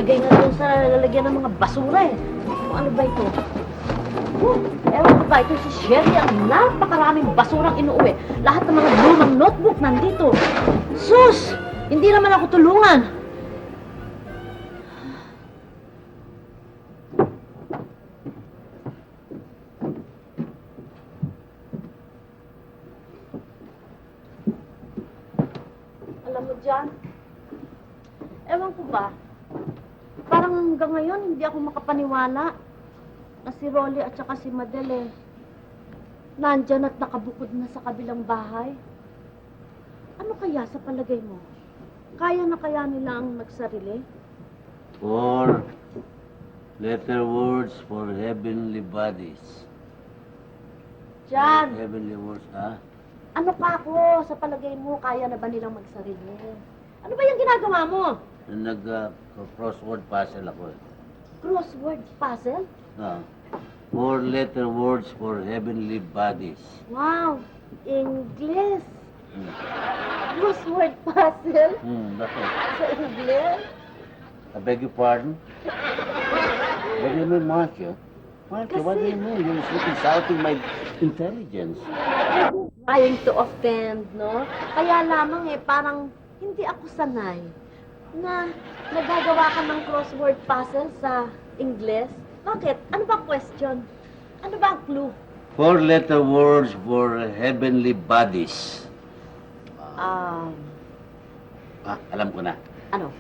Ilagay nga doon sa lalagyan ng mga basura eh. O, ano ba ito? Ewan ko ba, ito si Sherry, ang napakaraming basurang inuuwi. Lahat ng mga lumang notebook nandito. Sus! Hindi naman ako tulungan. Alam mo dyan, ewan ko ba, parang hanggang ngayon hindi ako makapaniwala na si Rolly at saka si Madel nandyan at nakabukod na sa kabilang bahay. Ano kaya sa palagay mo? Kaya na kaya nila ang magsarili? 4 letter words for heavenly bodies. Jan, Heavenly words, ha? ano pa ako? Sa palagay mo, kaya na ba nilang magsarili? Ano ba yung ginagawa mo? Crossword puzzle ako. Crossword puzzle? 4 letter words for heavenly bodies. Wow! English! Hmm. Crossword puzzle? Bakit? Sa English? I beg your pardon? What do you mean, Marcia? Marcia, what do you mean? You're insulting my intelligence. Trying to offend, no? Kaya lamang parang hindi ako sanay na nagagawa ka ng crossword puzzle sa English. Bakit? Ano ba question? Ano ba ang clue? 4 letter words for heavenly bodies. Alam ko na. Ano?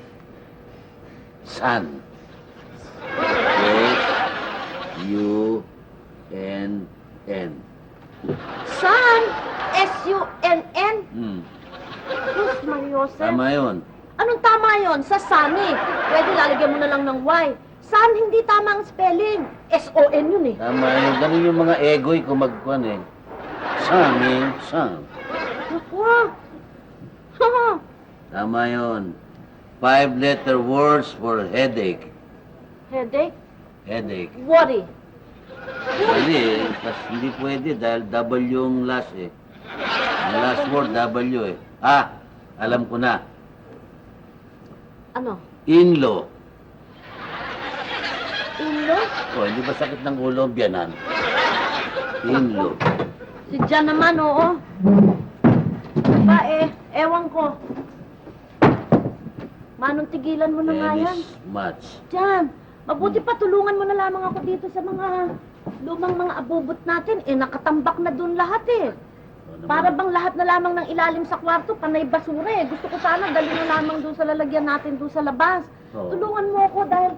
Sun. S-U-N-N. Sun! S-U-N-N? Hmm. Diyos, Mariose. Tama yun. Anong tama yon? Sa sunny. Pwede lalagyan mo na lang ng Y. Sun, hindi tama ang spelling. S-O-N yun eh. Tama yun. Ganun yung mga egoy kung magkuhan eh. Sun. Naku. Haha. Tama yun. 5 letter words for headache. Headache? Headache. Worry. Mali eh. Kasi hindi pwede dahil W yung last eh. Ang last word W eh. Alam ko na. Ano? In-law. Inlo? Hindi ba sakit ng ulo ang biyanan? In-law. Si Jan naman, oo. Ba ewan ko. Manong tigilan mo na nga yan. Tennis match. Jan, mabuti pa tulungan mo na lamang ako dito sa mga lumang mga abubot natin. Nakatambak na doon lahat eh. Para bang lahat na lamang ng ilalim sa kwarto, panay basura eh. Gusto ko sana dali na lamang doon sa lalagyan natin doon sa labas. Oo. Tulungan mo ako dahil,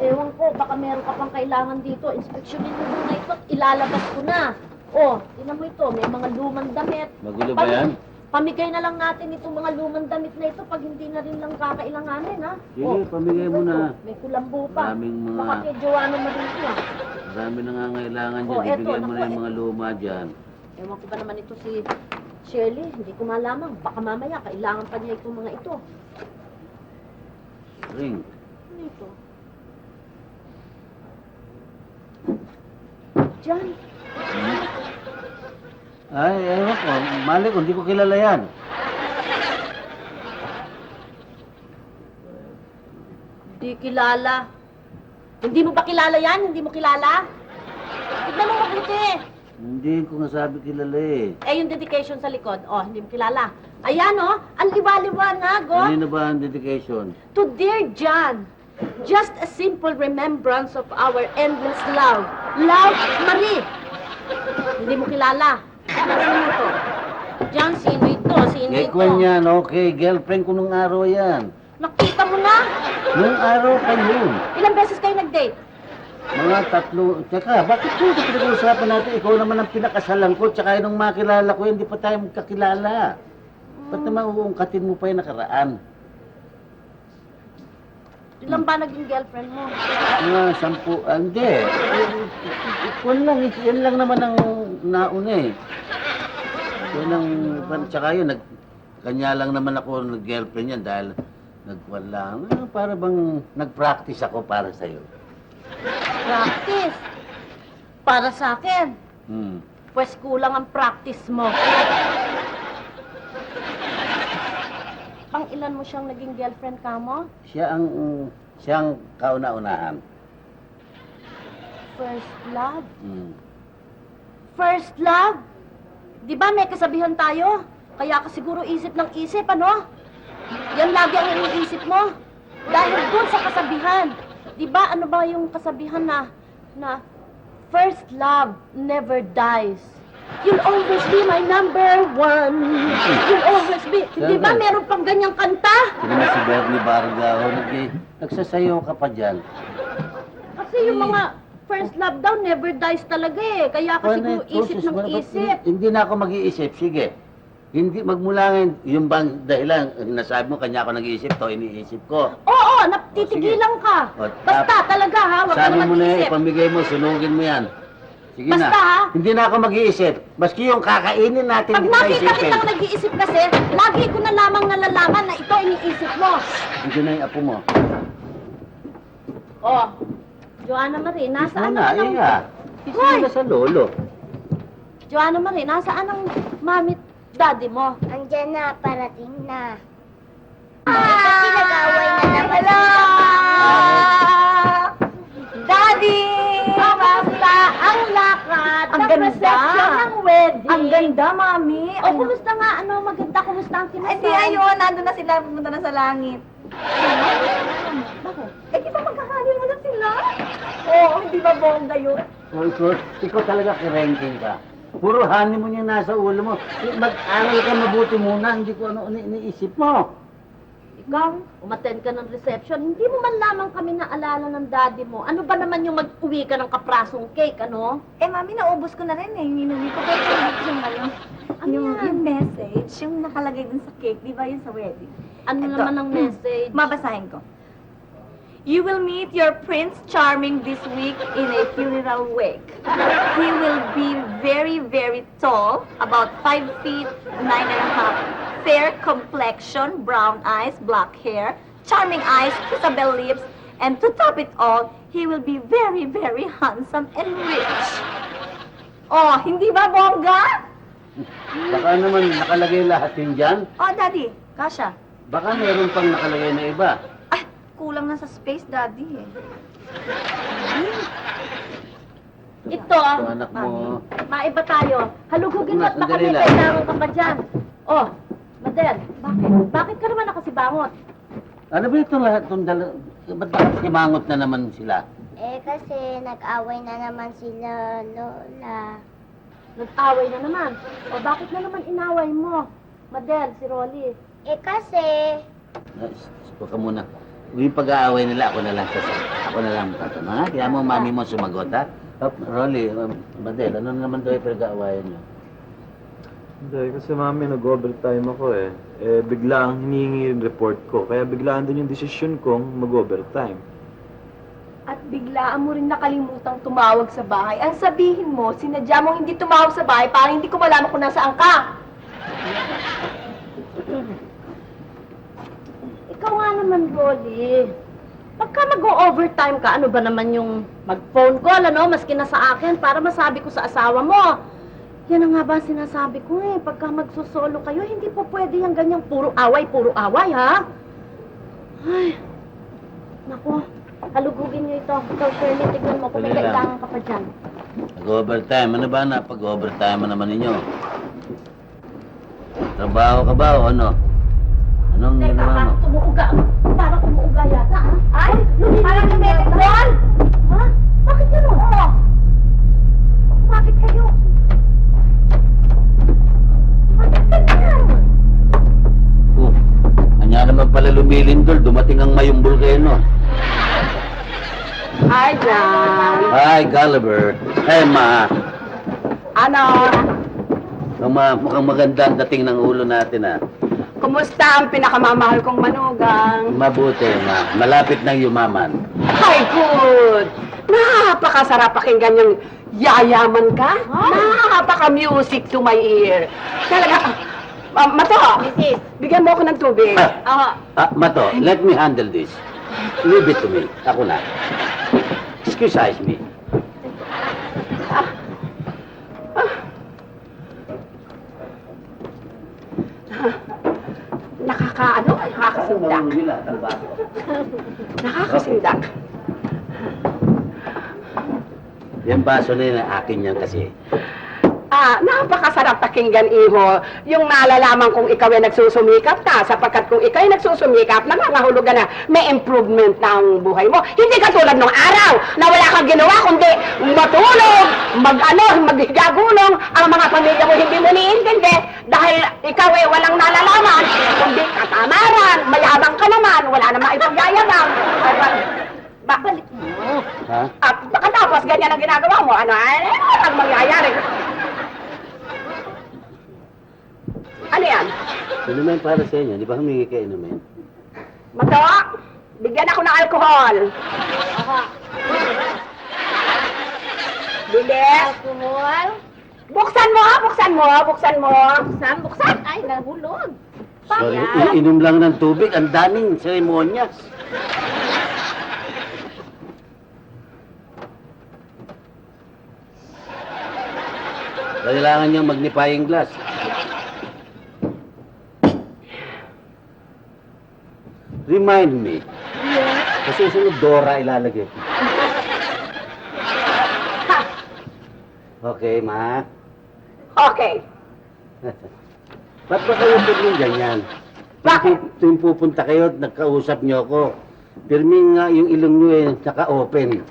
ewan ko, baka meron ka pang kailangan dito. Inspeksyonin mo muna ito at ilalabas ko na. Tingnan mo ito, may mga lumang damit. Magulo ba yan? Pamigay na lang natin itong mga lumang damit na ito pag hindi na rin lang kakailanganin, ha? Sige, pamigay mo na. May kulambo pa. Maraming mga- Baka kay Joanna Marito, ha? Marami nangangailangan dyan. Oh, eto, Ibigay mo na naku, yung mga luma dyan. Ewan ko ba naman ito si Shirley? Hindi ko malamang. Baka mamaya, kailangan pa niya itong mga ito. Ring. Ano ito? Diyan. Ay, ewan ko. Mali ko, hindi ko kilala yan. Hindi kilala. Hindi mo ba kilala yan? Hindi mo kilala? Tignan mo mabuti. Hindi ko nga sabi kilala eh. Yung dedication sa likod. Hindi mo kilala. Ayan, ang liwa-liwanag, Kanino ba ang dedication? To dear John, just a simple remembrance of our endless love. Love, Marie. Hindi mo kilala. Sino ito? John, sino ito? Sino ito? Gekwan yan, okay. Girlfriend ko nung araw yan. Nakita mo na? Nung araw pa yun. Ilang beses kayo nag-date? Mga 3. Teka, bakit ito pinag-uusapan natin? Ikaw naman ang pinakasalan ko, tsaka nung makilala ko, hindi pa tayo magkakilala. Ba't naman uungkatin mo pa yung nakaraan? Ilan ba naging girlfriend mo? Mga 10, hindi. Yan lang naman ang nauna eh. Yan ang, tsaka yun, kanya lang naman ako nag-girlfriend yan dahil nagwala. Para bang nag-practice ako para sa'yo. Practice? Para sa akin? Pues kulang ang practice mo. Pang ilan mo siyang naging girlfriend ka mo? Siya ang Siyang kauna-unahan. First love? Hmm. First love? Di ba may kasabihan tayo? Kaya ka siguro isip ng isip, ano? Yan lagi ang iniisip mo. Dahil doon sa kasabihan. Di ba ano ba yung kasabihan na first love never dies. You'll always be my number one. You'll always be... Di ba meron pang ganyang kanta? Hindi na si Bernie Varga, nagsasayaw ka pa dyan. Kasi yung mga first love daw never dies talaga eh. Kaya ka siguro isip ng isip. Hindi na ako mag-iisip, sige. Hindi, magmula ngayon, yung bang dahilan, nasabi mo, kanya ako nag-iisip, to iniisip ko. Oo, natitigilan ka. O, Basta talaga ha, huwag ka sabi na mo na yan, mag-isip. ipamigay mo, sunugin mo yan. Sige Basta, na. ha? Hindi na ako mag-iisip. Maski yung kakainin natin, Pag hindi ko nakita isipin. kitang nag-iisip kasi, lagi ko na lamang nalalaman na ito iniisip mo. Hindi na yung apo mo. Oh, Joanna Marie, nasaan na, ang... iya. Hoy! Isa na sa lolo. Joanna Marie, nasaan ang mami at daddy mo? Andiyan na, parating na. Kasi nag-away na naman Hello! Daddy! Kamusta ang lakad? Ang ganda. Reception ng wedding. Ang ganda, Mami. O, kumusta nga? Ano, maganda? Kumusta ang kinasal? Ay, di ayun. Nandun na sila. Pumunta na sa langit. Bakit? Eh, di ba magkakahalin mo na sila? Oo, hindi ba bongga yun? Ikaw talaga kirengking ka. Puro honeymoon yung nasa ulo mo. Mag-aral ka mabuti muna, hindi ko ano iniisip mo. Ikaw, umattend ka ng reception, hindi mo man lamang kami naalala ng daddy mo. Ano ba naman yung mag-uwi ka ng kaprasong cake, ano? Eh, Mami, naubos ko na rin eh. Inuwi ko. Pero yung ano, Ano yan? yung message, yung nakalagay dun sa cake, di ba yun sa wedding? Ano Ito. naman ang message? Mabasahin ko. You will meet your Prince Charming this week in a funeral wake. He will be very, very tall, about 5 feet 9.5, fair complexion, brown eyes, black hair, charming eyes, Isabel lips, and to top it all, he will be very, very handsome and rich. Oh, hindi ba bongga? Baka naman nakalagay lahat yun dyan. Oh, Daddy, kasha. Baka meron pang nakalagay na iba. Ay, kulang na sa space, Daddy eh. Ito, Ito, anak mo. maiba tayo. Halugugin mo at baka Sandali may lang. kailangan ka pa dyan. Oh, Madel, bakit ka naman nakasibangot? Ano ba itong lahat itong dala? Ba't bakit simangot na naman sila? Eh, kasi nag-away na naman sila, Lola. Nag-away na naman. O bakit na naman inaway mo? Madel, si Rolly. Eh, kasi... Huwag ka muna. Yung pag-aaway nila, ako na lang ako na lang tatanong, ha? Kaya mo mami mo sumagot, ha? Rolly, Madel, ano naman daw yung pag-aawayan niyo? Hindi, kasi mami, nag-overtime ako eh. Eh, biglaang hinihingi yung report ko. Kaya biglaan din yung desisyon kong mag-overtime. At biglaan mo rin nakalimutang tumawag sa bahay. Ang sabihin mo, sinadya mo hindi tumawag sa bahay para hindi ko malaman kung nasaan ka. Ikaw nga naman, Rolly. Pagka mag-overtime ka, ano ba naman yung mag-phone call, ano? Maski na sa akin, para masabi ko sa asawa mo. Yan ang nga ba ang sinasabi ko eh. Pagka magsusolo kayo, hindi po pwede yung ganyang puro away, ha? Ay, naku. Halugugin niyo ito. Ikaw, Shirley, tignan mo kung may Dali lang. kailangan ka pa dyan. Nag-overtime. Ano ba na pag-overtime mo naman ninyo? Trabaho ka ba o ano? Anong Teka, ginawa mo? parang umuuga yata, ha? Ay, parang lumilipon! Ha? Bakit gano'n? Oo. Bakit kayo? Bakit ganyan? Kanya naman pala lumilindol, dumating ang mayong bulkano. Hi, John. Hi, Gulliver. Hey, Ma. Ano? Mukhang maganda ang dating ng ulo natin, ha? Kumusta ang pinakamamahal kong manugang? Mabuti, Ma. Malapit nang yumaman. Ay, good! Napakasarap pakinggan yung yayaman ka. Napaka-music to my ear. Talaga, Mato, Mrs. bigyan mo ako ng tubig. Mato, let me handle this. Leave it to me. Ako na. Excuse me. Nakakaano, nakakasarap. Nakakasindak. nila, trabaho. Nakakasindak. Yung baso na yun, akin yan kasi. Napakasarap pakinggan, Iho. Yung malalaman kung ikaw ay nagsusumikap na, sapagkat kung ikaw ay nagsusumikap, nangangahulugan na may improvement na ang buhay mo. Hindi katulad nung araw na wala kang ginawa, kundi matulog, maghigagulong, ang mga pamilya mo hindi mo niintindi dahil ikaw ay walang nalalaman, kundi katamaran, mayabang ka naman, wala namang ipagyayabang. Balik mo. Ha? At pagkatapos ganyan ang ginagawa mo, walang mangyayari. Ano yan? Inumin para sa inyo, di ba humingi kayo inumin? Mato, bigyan ako ng alkohol. Bilis. Alcohol? Buksan mo. Buksan? Ay, nahulog. Sorry, inom lang ng tubig, ang daming seremonyas. Kailangan niyang magnifying glass. Remind me. Kasi sunod Dora ilalagay. Okay, ma. Okay. Ba't ba kayo pirming ganyan? Bakit? Tuwing pupunta kayo at nagkausap niyo ako, pirming nga yung ilong niyo naka-open.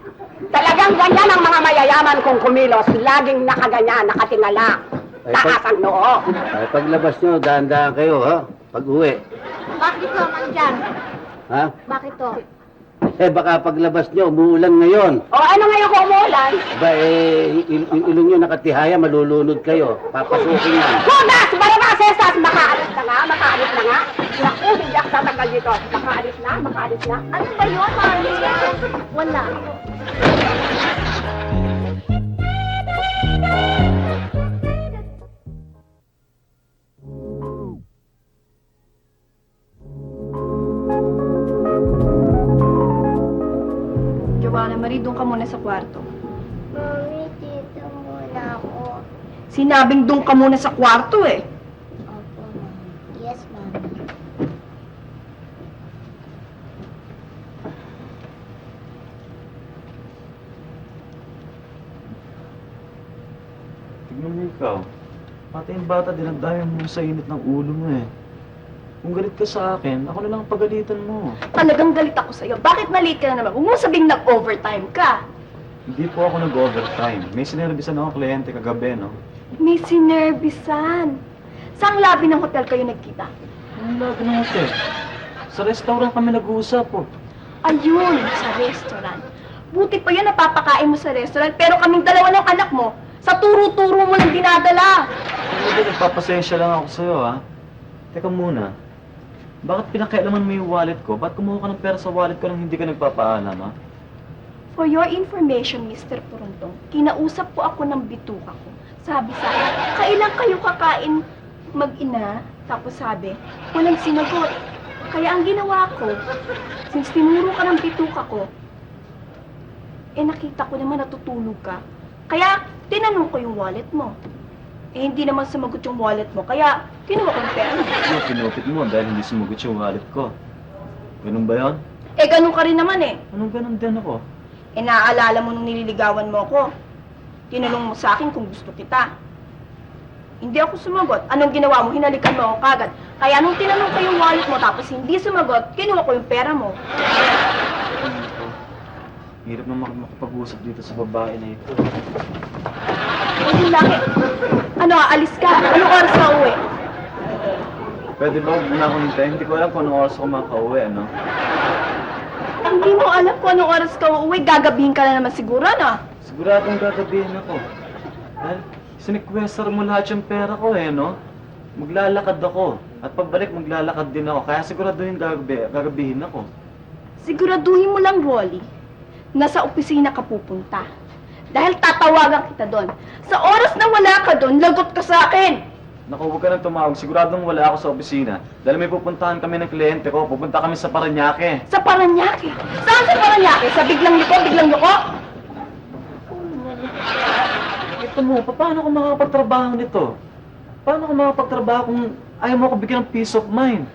Talagang ganyan ang mga mayayaman kong kumilos. Laging nakaganyan, nakatingala. Ay, Taas ang noo. Ay, paglabas niyo, dahan-dahan kayo, ha? Pag-uwi. Bakit to, Mandyan? Ha? Bakit to? Baka paglabas niyo, umuulan ngayon. O ano ngayon kung umuulan? Yung ilong niyo nakatihaya, malulunod kayo. Papasukin yan. Hudas! Barabas! Esas! Makaalis na nga! Naku, hindi ako tatanggal dito. Makaalis na. Ano ba yun, Marley? Wala. Joanna Marie, doon ka muna sa kwarto. Mami, dito muna ako. Sinabing doon ka muna sa kwarto eh. Opo, Mami. Yes, Mami. Tignan mo ikaw. Pati yung bata, dinagdayan mo sa init ng ulo mo eh. Kung galit ka sa akin, ako na lang ang pagalitan mo. Talagang galit ako sa'yo. Bakit na-late ka na naman? Huwag mo sabing nag-overtime ka. Hindi po ako nag-overtime. May sinervisan akong kliyente kagabi, no? May sinervisan. Saan labi ng hotel kayo nagkita? Anong lagi ng hotel? Sa restaurant kami nag-uusap po. Ayun, sa restaurant. Buti pa yun napapakain mo sa restaurant, pero kaming dalawa ng anak mo, sa turo-turo mo lang dinadala. Ano ba, nagpapasensya lang ako sa'yo, ha? Teka muna. Bakit pinakialaman mo yung wallet ko? Ba't kumuha ka ng pera sa wallet ko nang hindi ka nagpapaalam, ha? For your information, Mr. Purundong, kinausap po ako ng bituka ko. Sabi sa akin, kailan kayo kakain mag-ina? Tapos sabi, walang sinagot. Kaya ang ginawa ko, since tinuro ka ng bituka ko, nakita ko naman natutulog ka. Kaya, tinanong ko yung wallet mo. Hindi naman sumagot yung wallet mo, kaya kinuha ko yung pera mo. Ano, pinupit mo dahil hindi sumagot yung wallet ko. Ganun ba yon? Ganun ka rin naman eh. Anong ganun din ako? Naaalala mo nung nililigawan mo ako. Tinanong mo sa akin kung gusto kita. Hindi ako sumagot. Anong ginawa mo? Hinalikan mo ako kagad. Kaya nung tinanong ko yung wallet mo tapos hindi sumagot, kinuha ko yung pera mo. Hirap na makapag-usap dito sa babae na ito. Ang laki. Ano, alis ka? Anong oras ka uwi? Pwede ba huwag mo na akong hintayin? Hindi ko alam kung anong oras ako makauwi, ano? Hindi mo alam kung anong oras ka uuwi. Gagabihin ka na naman siguro, no? Siguradong gagabihin ako. Dahil sinikwester mo lahat yung pera ko eh, no? Maglalakad ako. At pagbalik, maglalakad din ako. Kaya siguraduhin gagabihin ako. Siguraduhin mo lang, Rolly, na sa opisina ka pupunta. Dahil tatawagan kita doon. Sa oras na wala ka doon, lagot ka sa akin. Naku, huwag ka nang tumawag. Siguradong wala ako sa opisina. Dahil may pupuntahan kami ng kliyente ko. Pupunta kami sa Parañaque. Sa Parañaque. Saan sa Parañaque? Sa biglang yuko? Ito mo, paano ko makakapagtrabaho nito? Paano ko makakapagtrabaho kung ayaw mo ako bigyan ng peace of mind?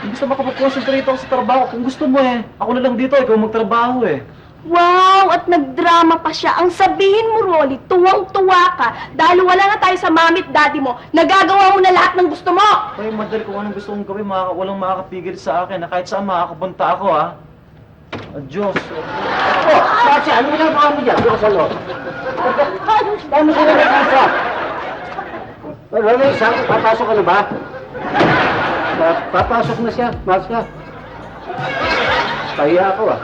Gusto makapag-concentrate ako sa trabaho. Kung gusto mo eh, ako na lang dito, ikaw magtrabaho eh. Wow! At nagdrama pa siya. Ang sabihin mo, Rolly, tuwang-tuwa ka. Dahil wala na tayo sa mami at daddy mo, nagagawa mo na lahat ng gusto mo! Kaya madal kung anong gusto kong gawin, walang makakapigil sa akin na kahit saan makakapunta ako ha. Adios. Oh, kasi ano ginagawa mo dyan? Diyos, ano? Paano sila nag-isa? Ano, isang papasok ka na ba? Papasok na siya. Mas ka. Kaya ako ah.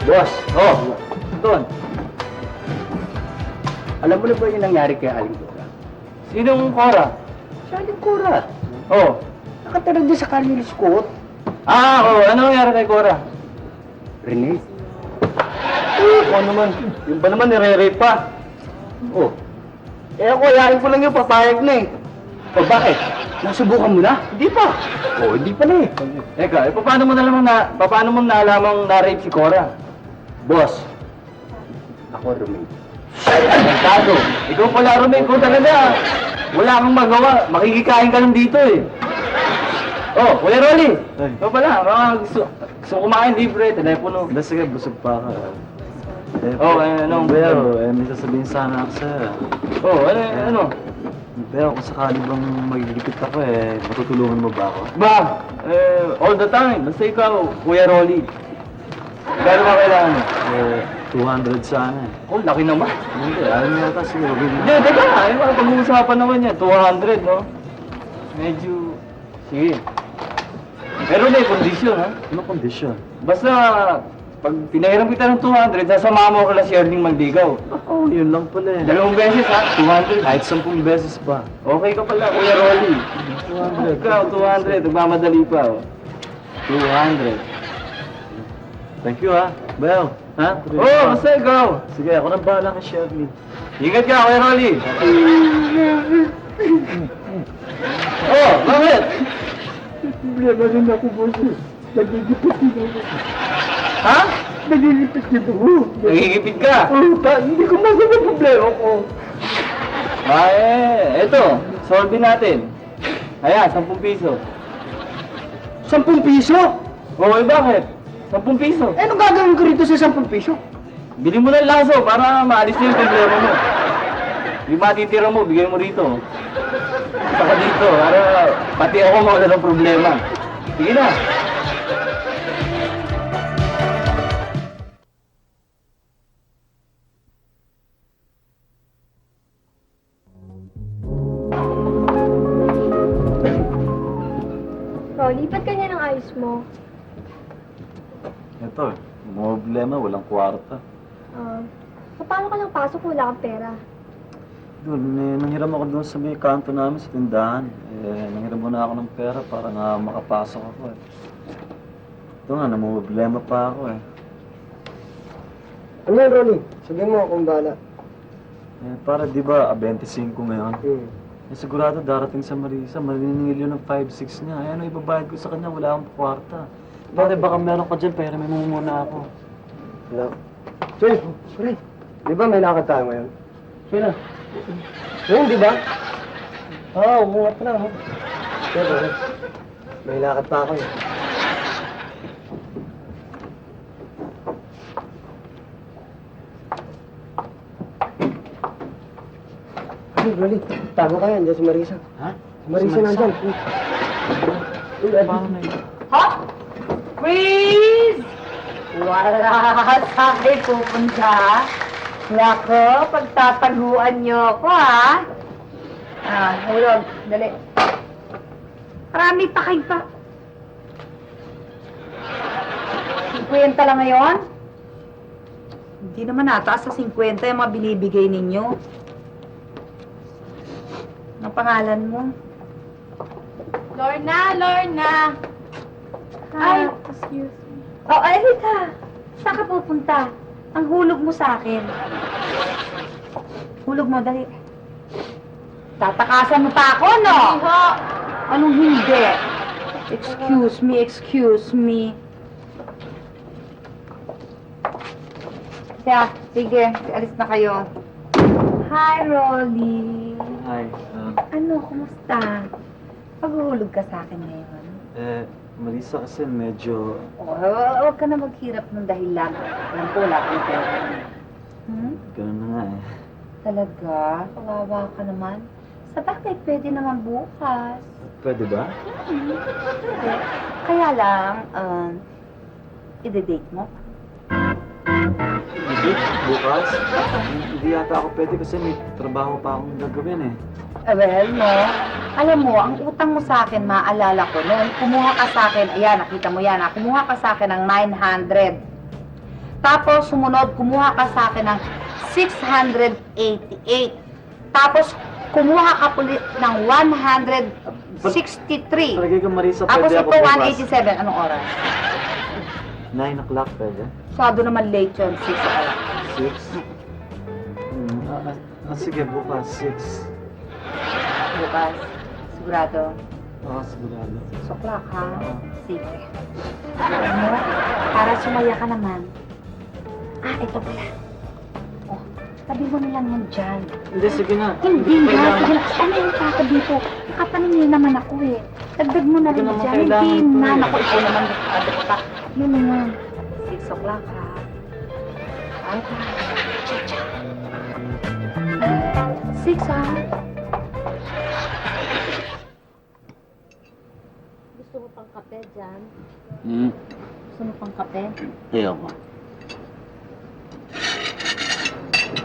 Boss, Doon. alam mo na ba yung nangyari kay Aling Dora? Sinong Cora? Siya Aling Cora. Oh. Nakatarag din sa Carmel Scott. Ano nangyari kay Cora? Rene? Ano naman? Yung ba naman nire-rape pa? Oh. Eh ako, ayahin ko lang yung papayag na eh. O bakit? Nasubukan mo na? Hindi pa. Oh, hindi pa na eh. Eka, paano mo nalamang na-rape si Cora? Boss, ako Romeo. Mercado. Ikaw pala, Romeo. Ikaw talaga. Wala kang magawa. Makikikain ka lang dito eh. Oh, Kuya Rolly. Ikaw pala. Gusto kumain libre. Telepono. Sige, busog pa ka. Beo, may sasabihin sana ako sa'yo. Ano? Beo, kung sakali bang magigipit ako matutulungan mo ba ako? All the time. Basta ikaw, Kuya Rolly. Gano'n ba kailangan mo? 200 sana eh. Oh, laki naman. Hindi, ayaw mo yata siguro. Hindi, teka. Pag-uusapan naman yan. 200, no? Medyo... Sige. Pero may kondisyon, ha? Ano kondisyon? Basta, pag pinahiram kita ng 200, sasama mo ko lang si Erling Maldigaw. Yun lang pala eh. 2 beses, ha? 200. Kahit 10 beses pa. Okay ka pala, Kuya Rolly. 200. Ikaw, 200. Nagmamadali pa, oh. 200. Thank you, ha? Bel, ha? Basta ikaw. Sige, ako nang bahala kay Shirley. Ingat ka, Kuya Rolly. Bakit? Problema rin ako, boss. Nagigipit din ako. Ha? Nagigipit din ako. Nagigipit ka? Hindi ko masabi problema ko. Eto. Solve natin. Ayan, 10 piso. 10 piso? Bakit? 10 piso. Eh, anong gagawin ko rito sa 10 piso? Bili mo ng laso para maalis na yung problema mo. Yung matitira mo, bigay mo rito. Saka dito, para pati ako mawala ng problema. Sige na. Rolly, ba't ganyan ang ayos mo? Ito, mga problema, walang kwarta. Paano ka lang pasok kung wala kang pera? Doon, nanghiram ako doon sa may kanto namin sa tindahan. Nanghiram muna ako ng pera para nga makapasok ako eh. Ito nga, namumblema pa ako eh. Ano yan, Ronnie? Sabihin mo akong bala. Para di ba, 25 ngayon? Sigurado darating sa Marisa, maniningil yun ng 5-6 niya. Ano ibabayad ko sa kanya, wala akong kwarta. Bakit baka meron ka dyan, pero may mumuna ako. Wala. Sir, pre, di ba may lakad tayo ngayon? Sino? Ngayon, di ba? Oo, nga pala. Sir, may lakad pa ako eh. Hey, Rolly, tago ka yan dyan si Marisa. Ha? Si Marisa nandyan. Paano na yun? Ha? Freeze! Wala sa akin pupunta. Nako, pagtataguan niyo ako, ha? Hulog. Dali. Marami pa kayo pa. 50 lang ngayon? Hindi naman nataas sa 50 yung mga binibigay ninyo. Ang pangalan mo? Lorna! Ay, excuse me. Oh, Alita! Saan ka pupunta? Ang hulog mo sa akin. Hulog mo, dali. Tatakasan mo pa ako, no? Iho! Anong hindi? Excuse me. Kaya, sige, alis na kayo. Hi, Rolly. Hi. Ano, kumusta? Paghuhulog ka sa akin ngayon. Marisa kasi medyo... Oh, huwag ka na maghirap ng dahilan. Alam ko, wala kang pera. Ganun na nga eh. Talaga? Kawawa ka naman. Sa bagay, pwede naman bukas. Pwede ba? Pwede. Kaya lang, ide-date mo? Hindi, bukas. Hindi yata ako pwede kasi may trabaho pa akong gagawin eh. Well, no. Alam mo, ang utang mo sa akin, maalala ko noon, kumuha ka sa akin, ayan, nakita mo yan, kumuha ka sa akin ng 900. Tapos, sumunod, kumuha ka sa akin ng 688. Tapos, kumuha ka ulit ng 163. Palagay ko Marisa, Tapos pwede ako ito, bukas. 187. Anong oras? 9 o'clock pwede? Sado naman late yun, 6 o'clock. 6? Sige, bukas 6. Bukas. Sigurado. Oo, sigurado. 6 o'clock, ha? Sige. Ano? Para sumaya ka naman. Ito pala. Oh, tabi mo na lang yan dyan. Hindi, sige na. Hindi nga, Kailangan- sige na. Ano yung taka dito? Nakapaningin naman ako eh. Dagdag mo na Hindi rin naman dyan. kailangan Hindi to na. eh. Naku, ikaw naman. Ano ka? Yun na nga. 6 o'clock, ha? Bye-bye. Cha-cha. 6, ha? Gusto mo pang kape dyan? Hmm? Gusto mo pang kape? Ayoko.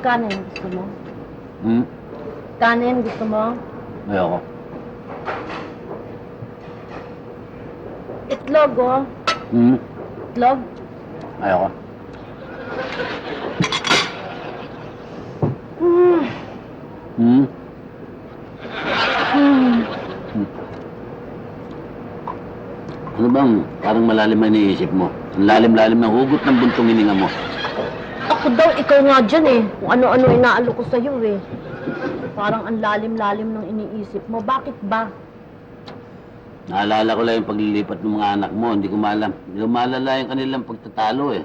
Kanin gusto mo? Hmm? Kanin gusto mo? Ayoko. Itlog, oh. Hmm? Itlog? Ayoko. Hmm. Hmm? Hmm. Ano bang parang malalim ang iniisip mo? Ang lalim-lalim ng hugot ng buntong hininga mo. Ako daw, ikaw nga dyan eh. Kung ano-ano inaalo ko sa'yo eh. Parang ang lalim-lalim ng iniisip mo. Bakit ba? Naalala ko lang yung paglilipat ng mga anak mo. Hindi ko maalam. Hindi ko maalala yung kanilang pagtatalo eh.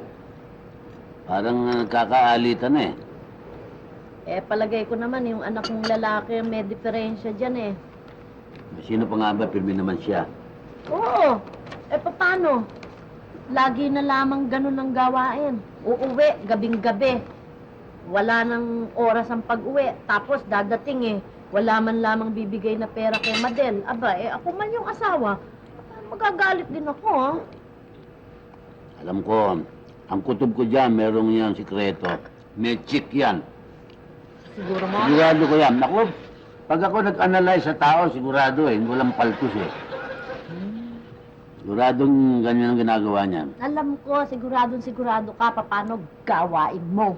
Parang nagkakaalitan eh. Palagay ko naman yung anak mong lalaki may diferensya dyan eh. Sino pa nga ba? Pirmi naman siya. Oo. Paano? Lagi na lamang ganun ang gawain. Uuwi, gabing-gabi. Wala nang oras ang pag-uwi. Tapos dadating eh. Wala man lamang bibigay na pera kay Madel. Aba, ako man yung asawa. Magagalit din ako, ha? Alam ko, ang kutob ko dyan, merong yan sikreto. May chick yan. Siguro mo? Sigurado ko yan. Naku, pag ako nag-analyze sa tao, sigurado eh. Walang paltos eh. Siguradong ganyan ang ginagawa niya. Alam ko, sigurado ka paano gawain mo.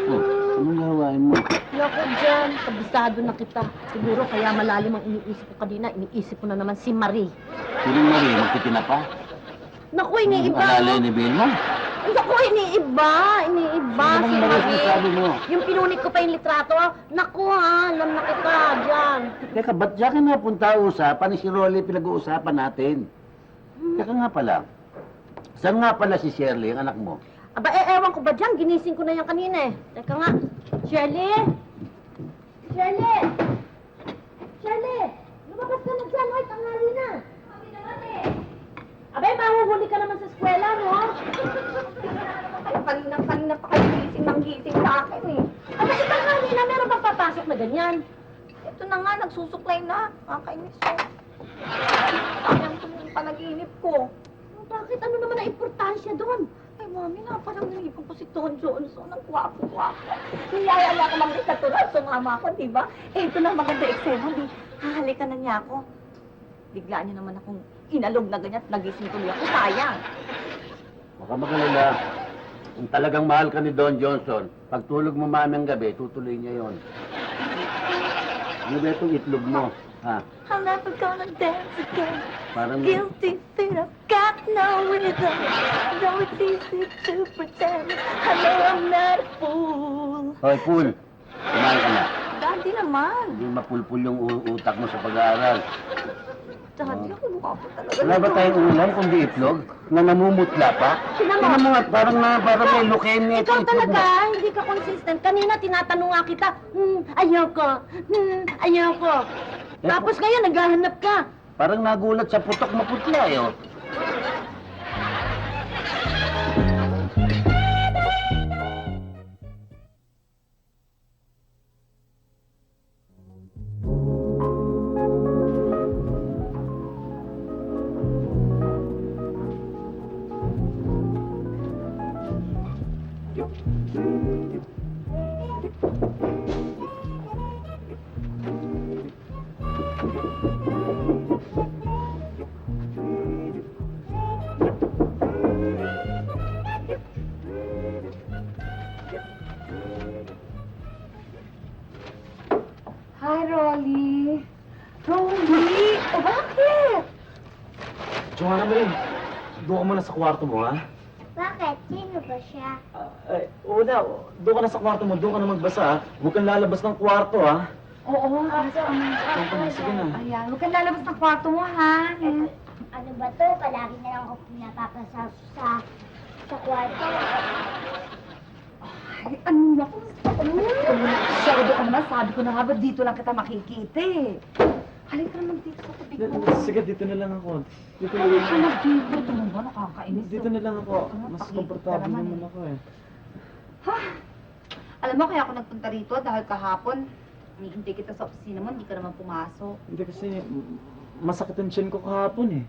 Oh, anong gawain mo? Naku dyan, kabisado na kita. Siguro kaya malalim ang iniisip ko kanina. Iniisip ko na naman si Marie. Sinong Marie? Magtitina pa? Naku, iniiba. Alala ni Vilma? Naku, iniiba. Iniiba si Sinong Marie Marie. sabi mo? Yung pinunit ko pa yung litrato. Naku ha, alam na kita dyan. Teka, ba't diyan ka napunta usapan ni si Rolly pinag-uusapan natin? Teka nga pala. Saan nga pala si Shirley, ang anak mo? Aba, ewan ko ba dyan? Ginising ko na yan kanina eh. Teka nga. Shirley! Shirley! Shirley! Lumabas ka na dyan. Hoy, tanghali na. Kami naman eh. Abay, mahuhuli ka naman sa eskwela, no? Kanina pa kayo gising sa akin eh. Aba, tanghali na. Meron bang papasok na ganyan? Ito na nga, nagsusuklay na. Nakakainis ko. Sayang ko yung panaginip ko. Bakit? Ano naman ang importansya doon? Ay, mami, napananginipan ko si Don Johnson. Ang gwapo-gwapo. Niyayala ko lang din natural. Sumama ako, di ba? Ito na maganda eksena. Di, hahalikan na niya ako. Biglaan niya naman akong inalog na ganyan at nagising tuloy ako. Sayang. Baka magalala. Kung talagang mahal ka ni Don Johnson, pag tulog mo mamayang gabi, tutuloy niya yon. Ano ba itong itlog mo? Ha? I'm never gonna dance again. Parang... Guilty feet, I've got no rhythm. Though it's easy to pretend. I know I'm not a fool. Hoy, Pool. Kumain ka na. Daddy naman. Hindi mapulpul yung utak mo sa pag-aaral. Daddy, ako mukha po talaga. Wala ba tayong ulam kundi itlog? Na namumutla pa? Tingnan mo nga, parang may leukemia Ikaw itong itlog talaga, mo. hindi ka consistent. Kanina tinatanong nga kita, ayoko, ayoko. Tapos ngayon, naghahanap ka. Parang nagulat sa putok maputla eh. Oh. Hi, Rolly. Rolly? O bakit? Joanna Marie, doon ka muna sa kwarto mo, ha? Bakit? Sino ba siya? Wala. Doon ka na sa kwarto mo, doon ka na magbasa, ha? Huwag kang lalabas ng kwarto, ha? Oo, basta Doon ka na, sige na. Ayan, huwag kang lalabas ng kwarto mo, ha? Ano ba to? Palagi na lang ako pinapapasal sa kwarto. Ay, ano ako? Masyado ka naman, sabi ko na nga ba dito lang kita makikita eh. Halika naman dito sa tabi ko. Sige, dito na lang ako. Dito na lang Siya nag-dito, ito naman ba nakakainis? Dito na lang ako. Mas Pakita komportable naman naman ako, eh. Alam mo, kaya ako nagpunta rito dahil kahapon, hindi kita sa opisina mo, hindi ka naman pumasok. Hindi kasi masakit ang tiyan ko kahapon, eh.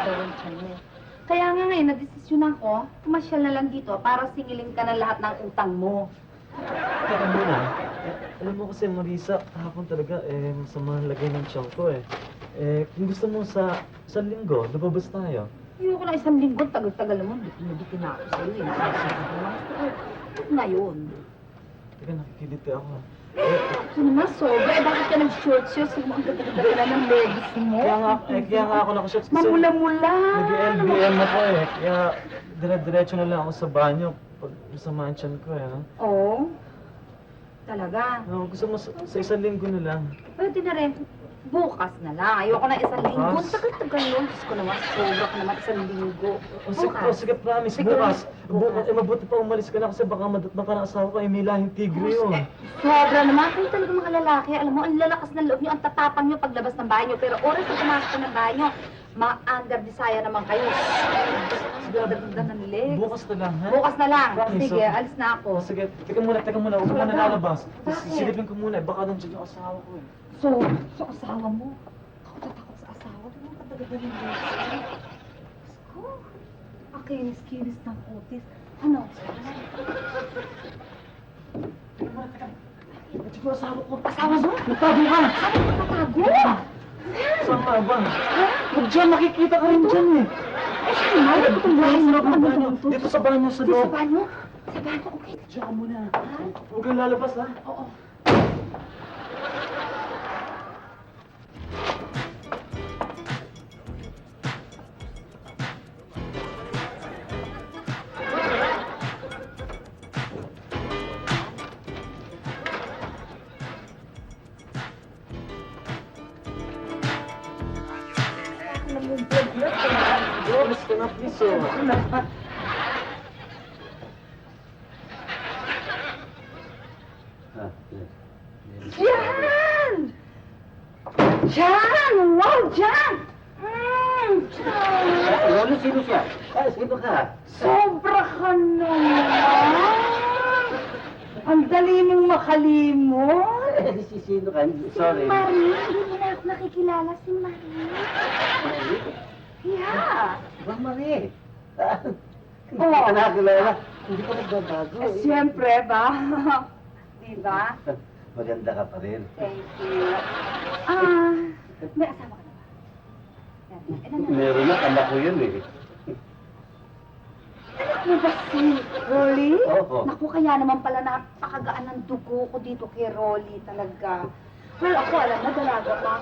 Gawin siya mo. Kaya nga ngayon, nagdesisyon ako, pumasyal na lang dito para singilin ka ng lahat ng utang mo. Teka muna. Alam mo kasi, Marisa, kahapon talaga, masama ang lagay ng tiyan ko, eh. Kung gusto mo sa isang linggo, lumabas tayo. Ayoko na isang linggo, tagal-tagal mo, hindi na ako sa'yo eh. Ngayon. Teka, nakikiliti ako. Ito naman, sobra. Eh, bakit ka nag-short-shorts? Ang ganda-ganda ka na ng leggings mo. Kaya nga ako nakashorts kasi Mamula-mula. nag-LBM ako, eh. Kaya dire-diretso na lang ako sa banyo pag masama ang tiyan ko, eh. Ha? Oo. Talaga. Gusto mo sa isang linggo na lang. Pwede na rin. Bukas na lang. Ayoko na isang linggo. Bukas? Tagal-tagal yun. Diyos ko naman, sobra ka naman isang linggo. Sige, promise, Sige, bukas. bukas. Mabuti pa umalis ka na kasi baka madatna ka ng asawa ko, may lahing tigre yun. Sobra naman. Kayo talaga mga lalaki. Alam mo, ang lalakas ng loob nyo, ang tatapang nyo paglabas ng banyo. Pero oras na pumasok ka ng banyo, ma-under desire naman kayo. Ganda ng legs. Bukas na lang, ha? Bukas na lang. Promise, Sige, okay. alis na ako. Sige, teka muna, huwag ka muna lalabas. Bakit? Silipin ko muna, baka nandiyan yung asawa ko, eh. So, sa asawa mo? Ako tatakot sa asawa. Ano ang katagal ng Diyos? Ko? Akinis-kinis ng kutis. Ano? Nandiyan yung asawa ko. Asawa mo? Nagtago ka! Ano ka tatago? Saan ka ba? Huwag dyan, makikita ka rin dyan, eh. Eh, siya naman. Ano itong bahay mo? Ano ba ito? Dito sa banyo sa Sa loob. banyo? Sa banyo? Okay. Diyan ka muna. Huwag kang lalabas, ha? Oo. Labas ka na, please, oh. Jan! Jan! Wow, Jan! Jan! Lolo, sino siya? Sino ka? Sobra ka naman! Ang dali mong makalimot! Sino ka? Sorry. Marie, hindi mo na ako nakikilala si Marie. Yeah! Ba, Marie? Hindi ka nakakilala. Hindi ka nagbabago. Eh, siyempre ba? Diba? Maganda ka pa rin. Thank you. May asawa ka na ba? Meron na, anak ko yun eh. Ano ba si Rolly? Oo. Naku, kaya naman pala napakagaan ng dugo ko dito kay Rolly talaga. Well, ako alam na, dalaga pa.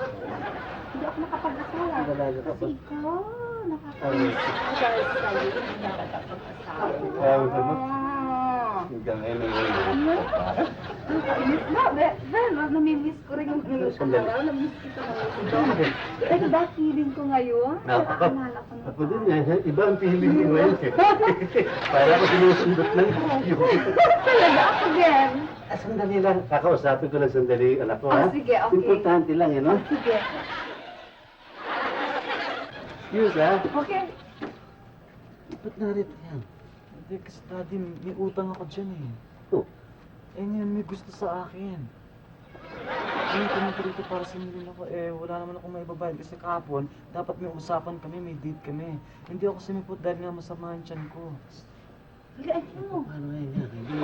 Hindi ako nakapag-asawa. Dalaga ka pa. Kasi ikaw, nakakainis ako dahil sa'yo, hindi ako nakapag-asawa. Ayaw naman. Hanggang ngayon ay Ano? Nakakainis na. Ben, namimiss ko rin yung asawa. Namimiss kita ng Ano ba feeling ko ngayon? Ako. Naalala ko na. Ako din eh. Iba ang feeling ko ngayon eh. Para ko sinusundot lang tayo. Talaga ako din. Sandali lang. Kakausapin ko lang sandali yung anak ko, Oh, ha? sige, okay. Importante lang, eh, no? Sige. Excuse, ha? Okay. Ba't narito yan? Hindi, kasi daddy, may utang ako dyan eh. Oh, Eh ngayon may gusto sa akin. Ngayon pumunta rito para sumilin ako, eh wala naman akong maibabayad kasi kahapon, dapat may usapan kami, may date kami. Hindi ako sumipot dahil nga masama ang tiyan ko. Higaan mo. paano ngayon yan? Hindi.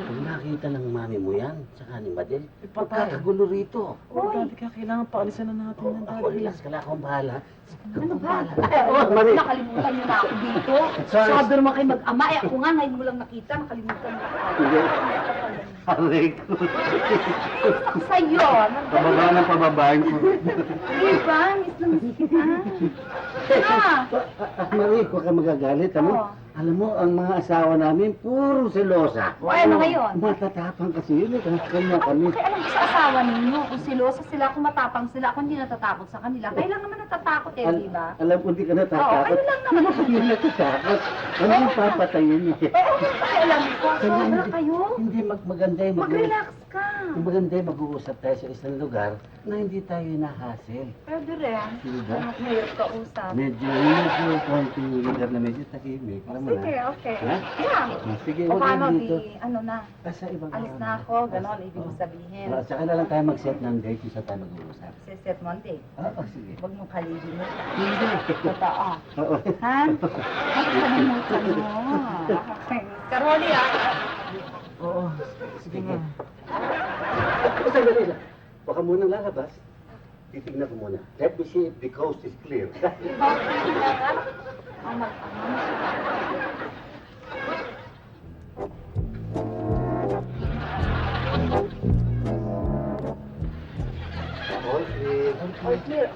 Kung nakita ng mami mo yan, tsaka ni Madel, Eh, patay. magkakagulo rito. Oh, daddy, kaya kailangan paalisan na natin yan, Ako, daddy. relax ka lang. Akong bahala. Ano ba? Oh, Mari. Nakalimutan niyo na ako dito. Sorry. Sabi naman kayo mag-ama. Eh ako nga, ngayon mo lang nakita. Nakalimutan mo ako. Hindi. Aray ko. Sa'yo. Pababa ng pababain ko. Di ba? Miss na miss kita. Ah! Marie, huwag ka magagalit, ano? Oo. Alam mo, ang mga asawa namin, puro selosa. O ano ngayon? Matatapang kasi yun, eh. Kanya kami. Okay, alam ko sa asawa ninyo. Kung silosa sila, kung matapang sila, ako hindi natatakot sa kanila. Kaya lang naman natatakot eh, di ba? Alam ko, hindi ka Oo, natatakot. ano lang naman. Hindi natatakot. Ano yung papatayin eh? Oo, alam ko. Sobra kayo. Hindi maganda yung Mag-relax ka. Yung maganda yung mag-uusap tayo sa isang lugar na hindi tayo nahasil. Pwede rin. Diba? Ano mahirap ka usap. Medyo konting lugar na medyo tahimik. Alam mo na. Sige, okay. Ha? Yeah. Sige, O huwag paano, lang dito. ano na? Sa ibang Alis na ako, gano'n, ibig mo sabihin. At saka na lang tayo mag-set ng date kung saan tayo mag-uusap. Siset Monday. Oo, sige. Huwag mong kalibin mo. Hindi. Totoo. Oo. Ha? Huwag kalimutan mo. Okay. Karoli, ah. Oo, sige nga. Sandali lang. Baka muna lalabas. Titignan ko muna. Let me see if the coast is clear. Ang mag-ano. All clear. All clear.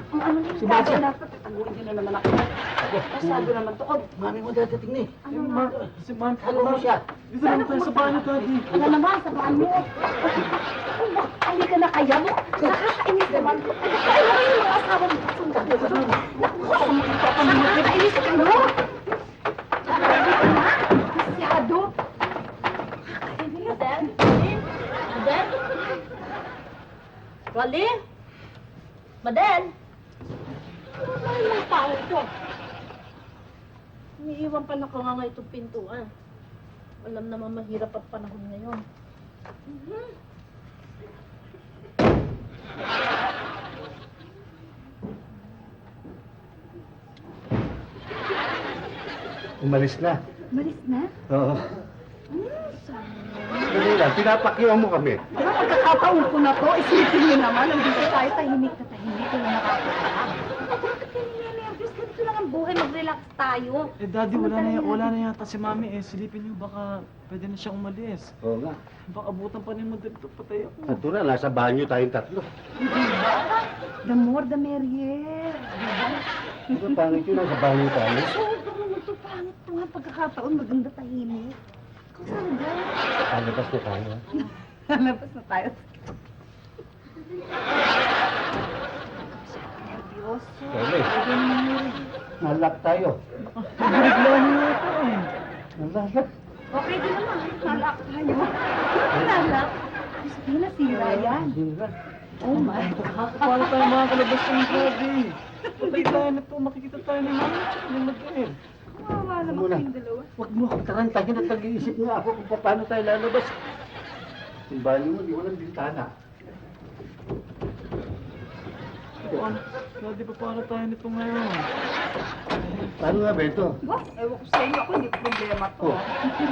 Ang ano yung Sebastian. dapat taguin din na naman ako. Masyado naman to. Oh, Mami mo dadating na eh. Eh, si Ma'am, Ano mo siya? dito naman tayo sa bahay, daddy. ano naman, sabaan mo. Hindi ka na kaya mo. Nakakainis naman. Ay, ano kayo mga asawa mo? Sundan mo. Naku, nakakainis ka mo. Masyado. Madel? Madel? Rolly? Madel? Ano yung tao ito? Iniiwan pa na nga itong pintuan. Alam naman mahirap ang panahon ngayon. Umalis na. Malis na? Oo. Dali lang, pinapakyaw mo kami. Baka pagkakataon ko na to, isipin niyo naman, nandito tayo, tahimik na tahimik, wala nakakatawa. Bakit kayo niya-nervous? Ganito lang ang buhay, mag-relax tayo. Eh, daddy, wala na yata si Mami eh. Silipin niyo, baka pwede na siyang umalis. Oo nga. Baka abutan pa ni Madel ito, patay ako. Natural, nasa banyo tayong tatlo. The more the merrier. Diba pangit yun, nasa banyo tayo? Sobrang naman ito, pangit ito nga pagkakataon, maganda tahimik. Kung saan ba? Palabas na tayo. Lalabas na tayo. Nervyoso. Dali. Nalak tayo. Bigla niyo ito eh. Nalak. Okay din naman, nalak tayo. Nalak. Sabihin na sira yan. Oh my God. Paano tayo makakalabas ng daddy? Patay tayo na to, makikita tayo ni Mami at ni Madel. Kawawa naman Muna. kayong dalawa. Huwag mo akong tarantahin at nag-iisip nga ako kung paano tayo lalabas. Yung banyo mo, di walang bintana. Paano? Daddy, paano tayo nito ngayon? Paano nga ba ito? Ba, ewan ko sa inyo, ako hindi problema to. Oh,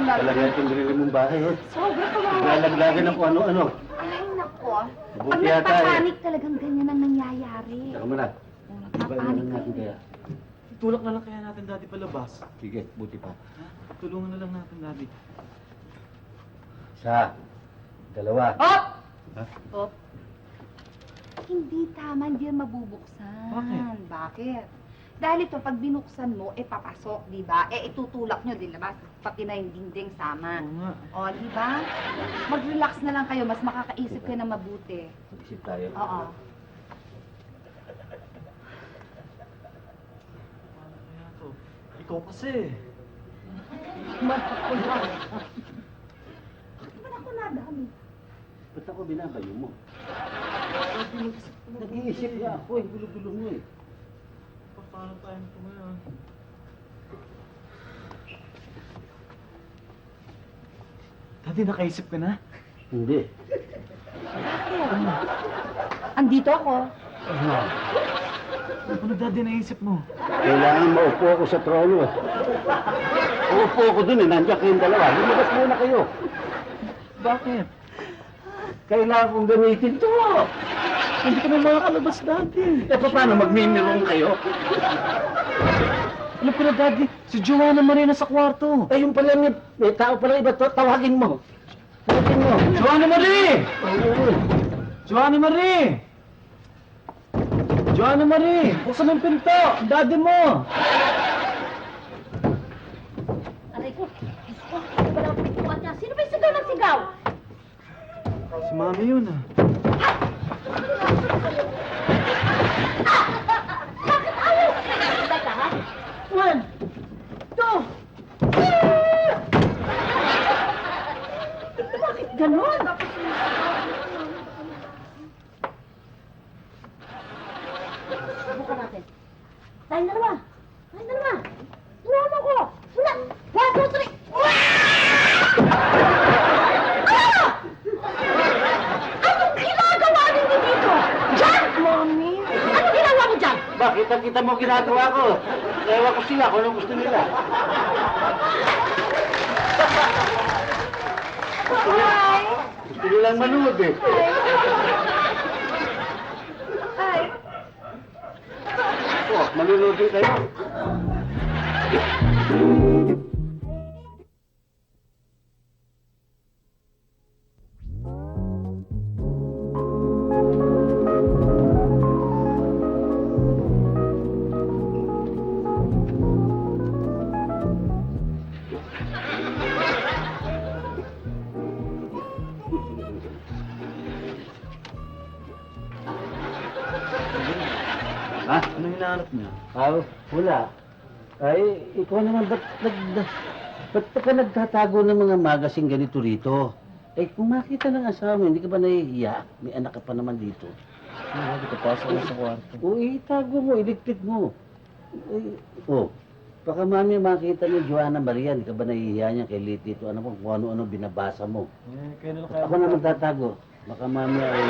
talaga itong binili mong bahay eh. Sobra kawawa. Lalaglagan ng kung ano-ano. Ay, nako. Pag Mabuti yata eh. nagpapanik talagang ganyan ang nangyayari. Saka mo na. Oh, Iba nagpapanik naman natin kayo. kaya. Tulak na lang kaya natin, daddy, palabas. Sige, buti pa. Ha? Tulungan na lang natin, daddy. Isa, dalawa. Hop! Ha? Hindi tama, hindi yan mabubuksan. Bakit? Bakit? Dahil ito, pag binuksan mo, papasok, di ba? Itutulak nyo, di ba? Pati na yung dingding sama. Oo nga. O, di ba? Mag-relax na lang kayo, mas makakaisip kayo na mabuti. Mag-isip tayo. Oo. Ikaw kasi. Ba't ako binabayo mo? Nag-iisip nga ako eh. Gulo-gulo mo eh. Paano tayo ito ngayon? Dati, nakaisip ka na? Hindi. Andito ako. Ano na dati naisip mo? Kailangan maupo ako sa trono eh. Uupo ako dun eh. Nandiyan kayong dalawa. Lumabas muna kayo. Bakit? Kailangan kong gamitin to. Hindi ka na makakalabas dati. Eh, paano magmimirong kayo? Alam ko na, Daddy, si Joanna Marie sa kwarto. Eh, yung pala may tao pala iba to. Tawagin mo. Tawagin mo. Joanna Marie! Oo. Joanna Marie! Joanna Marie! Buksan ang pinto! Ang Daddy mo! Aray ko, Diyos ko, ano ba lang pintuan niya? Sino ba yung sigaw ng sigaw? Si Mami yun ah. Bakit ayaw? Teka ha? 1, 2, bakit ganon? Subukan natin. Tayong dalawa. Tayong dalawa. Tulungan mo ko. Wala. 1, 2, 3. Ah! Anong ginagawa ninyo dito? Diyan! Mommy? Anong ginagawa mo dyan? Bakit? Kita mo ginagawa ko. Ewan ko sila kung anong gusto nila. Hi! Gusto nilang manood eh. Hi! Oh, manonood din kayo. Ha? Ano hinahanap niya? Wala. Ay, ikaw naman, ba't ka nagtatago ng mga magasin ganito rito? Eh, kung makita ng asawa mo, hindi ka ba nahihiya? May anak ka pa naman dito. Hindi ka pasok na sa kwarto. O, itago mo, iligpit mo. Baka mami makita ni Joanna Maria, hindi ka ba nahihiya niya kay Litito? Ano kung ano-ano binabasa mo? Kaya na kaya... Ako na magtatago. Baka mami ay...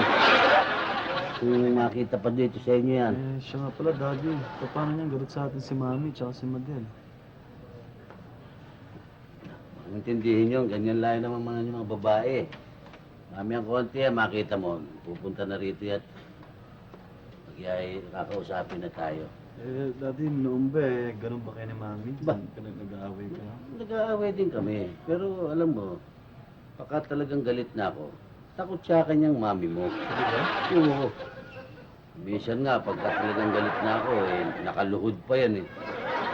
Kung makita pa dito sa inyo yan. Siya nga pala, Daddy. Paano niyang galit sa atin si Mami tsaka si Madel? Intindihin nyo, ganyan lang naman mga babae. Mami ang konti, makita mo, pupunta na rito at kakausapin na tayo. Daddy, noon ba ganun ba kayo ni Mami? Ba? Nag-aaway ka? Nag-aaway din kami. Pero alam mo, baka talagang galit na ako. Takot siya kanyang mami mo. Oo. Minsan nga, pagka talagang galit na ako, nakaluhod pa yan eh.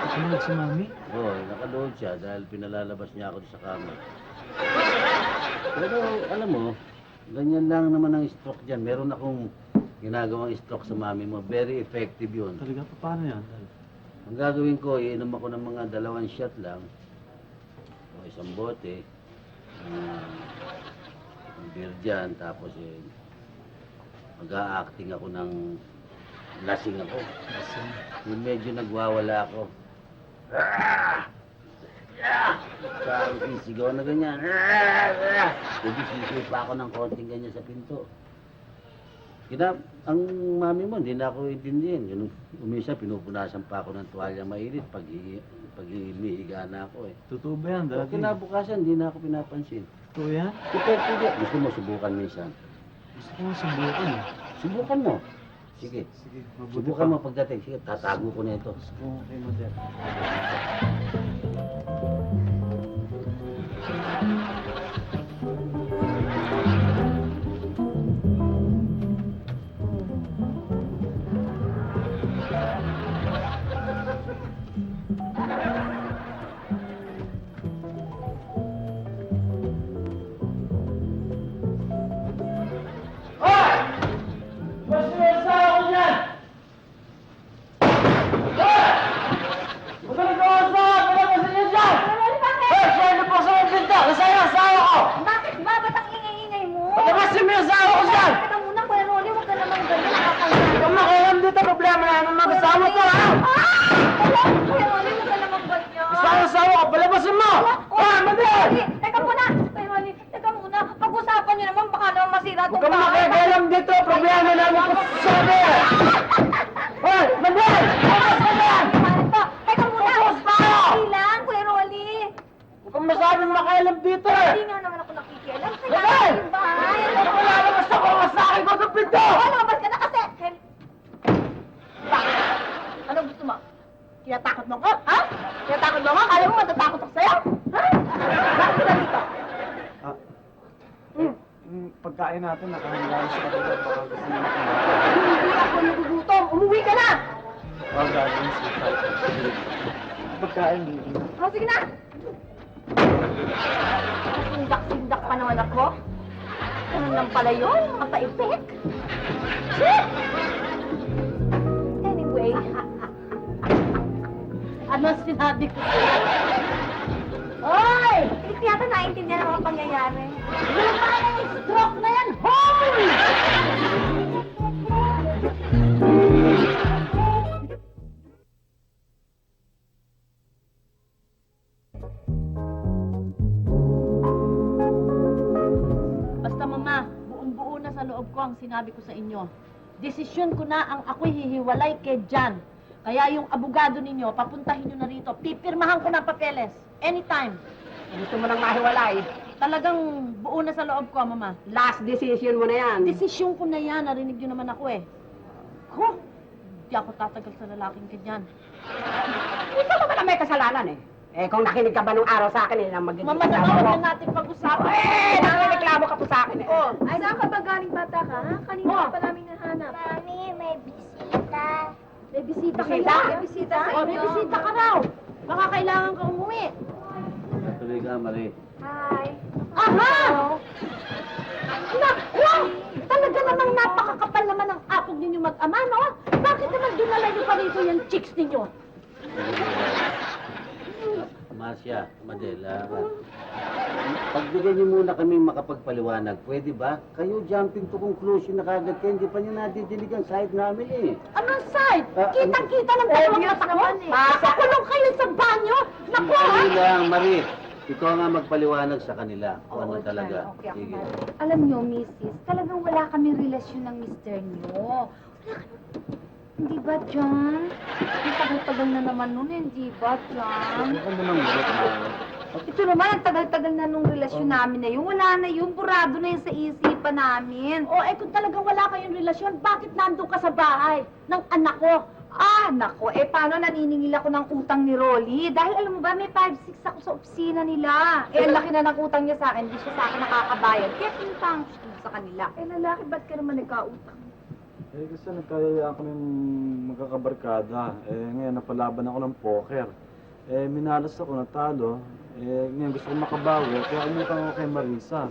Sunod si Mami? Oo, nakaluhod siya dahil pinalalabas niya ako sa kama. Pero alam mo, ganyan lang naman ang stroke dyan. Meron akong ginagawang stroke sa mami mo. Very effective yun. Talaga, paano yan? Ang gagawin ko, iinom ako ng mga 2 shot lang. O 1 bote. Ang beer dyan. Tapos mag-a-acting ako ng lasing ako. Yung medyo nagwawala ako. Parang sisigaw na ganyan. Hindi sisigaw pa ako ng konting ganyan sa pinto. Ang mami mo, hindi na ako intindihin. Yung umisa, pinupunasan pa ako ng tuwalya mainit pag humihiga na ako eh. Totoo ba yan, So, Daddy? kinabukasan, hindi na ako pinapansin. Totoo yan? Hindi. Gusto mo subukan minsan. Gusto ko nga subukan eh. Subukan mo. Sige. Sige, mabuti Subukan pa. mo pagdating. Sige, tatago ko na ito. Gusto ko nga kay Madel. Rolly, teka muna! Ay, Rolly, teka muna. Pag-usapan niyo naman, baka naman masira itong Huwag ka makikialam dito! Problema namin ko sabi! Hoy! Mandel! Teka muna! Hindi lang, Kuya Rolly. Huwag kang masabing makialam dito eh! Hindi nga naman ako nakikialam. Rolly! Kaya yung bahay. Lalabas ako sa akin ko ng pinto! Lumabas ka na kasi! Bakit? Anong gusto mo? Tinatakot mo ko? Ha? Tinatakot mo ko? Kala mo matatakot ako sa'yo? Ha? Bakit ka dito? Pagkain natin, nakahanda sa kapatid. Baka gusto nyo Hindi ako nagugutom. Umuwi ka na! Huwag gagawin siya. Pagkain dito. O, sige na! Sindak-sindak pa naman ako. Ganun lang pala yun, mga pa-effect. Shit! Anyway, Ano sinabi ko? oy! Hindi ko yata naintindihan ang mga pangyayari. Yung parang stroke na yan, hoy! Basta mama, buong-buo na sa loob ko ang sinabi ko sa inyo. Desisyon ko na ang ako'y hihiwalay kay Jan. Kaya yung abogado ninyo, papuntahin nyo na rito. Pipirmahan ko na papeles. Anytime. Gusto mo nang mahiwalay. Talagang buo na sa loob ko, mama. Last decision mo na yan. Desisyon ko na yan. Narinig nyo naman ako eh. Ko, hindi ako tatagal sa lalaking ganyan. Ikaw naman ang may kasalanan eh. Eh, kung nakinig ka ba nung araw sa akin, eh, nang magiging Mama, kasama huwag mo. na natin pag-usapan. Eh, nangireklamo ka po sa akin eh. Oh, Ay, saan ka ba galing bata ka? Ha? Kanina Oh. pa namin nahanap. Mami, may bisita. may bisita ka Bisita? na. May bisita sa Oh, may inyo. bisita ka raw. Baka kailangan ka umuwi. Tuloy ka, Marie. Hi. Aha! Naku! Talaga namang napakakapal naman ang apog ninyo mag-ama, no? Bakit naman dinala niyo pa rito yung chicks ninyo? Marcia, Madela, pagbigyan niyo muna kami makapagpaliwanag, pwede ba? Kayo jumping to conclusion na kagad kayo, hindi pa niyo nadidinig ang side namin eh. Anong side? Ah, Kitang-kita ng dalawang obvious mata ko. naman eh. Pakulong kayo sa banyo? Naku! Dali lang, Marie. Ikaw nga magpaliwanag sa kanila kung ano talaga. Sige. Alam niyo, Mrs., talagang wala kaming relasyon ng mister niyo. Wala kami... Hindi ba, John? Ang tagal-tagal na naman nun, hindi ba, John? Huwag ka naman ulit, Ito naman, ang tagal-tagal na nung relasyon namin na yun. Wala na yun, burado na yun sa isipan namin. O, eh kung talagang wala kayong relasyon, bakit nandun ka sa bahay ng anak ko? Ah, nako, eh paano naniningil ako ng utang ni Rolly? Dahil alam mo ba, may 5-6 ako sa opisina nila. Eh, ang laki na ng utang niya sa akin, hindi siya sa akin nakakabayad. Kaya pinunta ang sa kanila. Eh, lalaki, ba't ka naman nagkautang? Eh, kasi nagkayayaan kami magkakabarkada. Eh, ngayon napalaban ako ng poker. Eh, minalas ako, natalo. Eh, ngayon gusto ko makabawi, kaya umutang ako kay Marisa.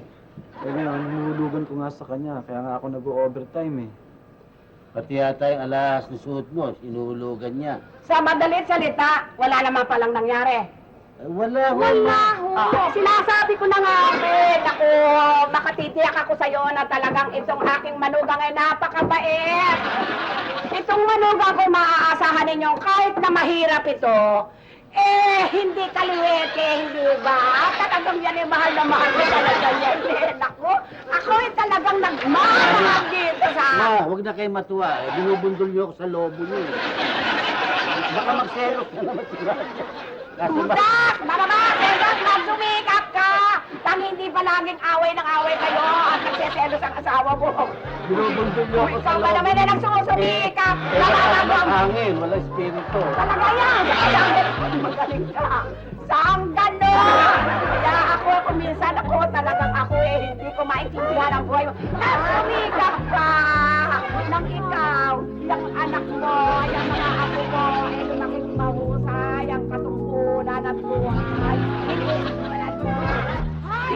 Eh, ngayon, hinulugan ko nga sa kanya, kaya nga ako nag-overtime eh. Pati yata yung alahas na suot mo, inuhulugan niya. Sa madalit salita, wala naman palang nangyari. Wala ho. Sinasabi ko na nga, ako, makatitiyak ako sa'yo na talagang itong aking manugang ay napakabait. Itong manugang ko maaasahan ninyo kahit na mahirap ito, eh, hindi kaliwete, hindi ba? Talagang yan ay mahal na mahal ko talaga yan. Eh, naku, ako ay talagang nagmamahal dito sa... Ma, huwag na kayo matuwa. Eh, binubundol niyo ako sa lobo niyo. Eh. Baka magselos na naman si Raja. Kasi Tutak! Marama! Selos! Magsumikap ka! Tang hindi pa laging away ng away kayo at nagseselos ang asawa mo. binubundol niyo ako sa Ikaw lobo. ba naman na nagsusumikap? Wala Nalalaman! hangin, wala espiritu. Talaga yan! Magaling ka! Saan ganon? Kaya ako, kung minsan ako, talagang ako eh, hindi ko maintindihan ang buhay mo. Nagsumikap ka! Nang ikaw, yung anak mo, yung mga apo mo, eh, lumaking mahusay, ang katungkulan at buhay. Hindi mo wala to. Ay,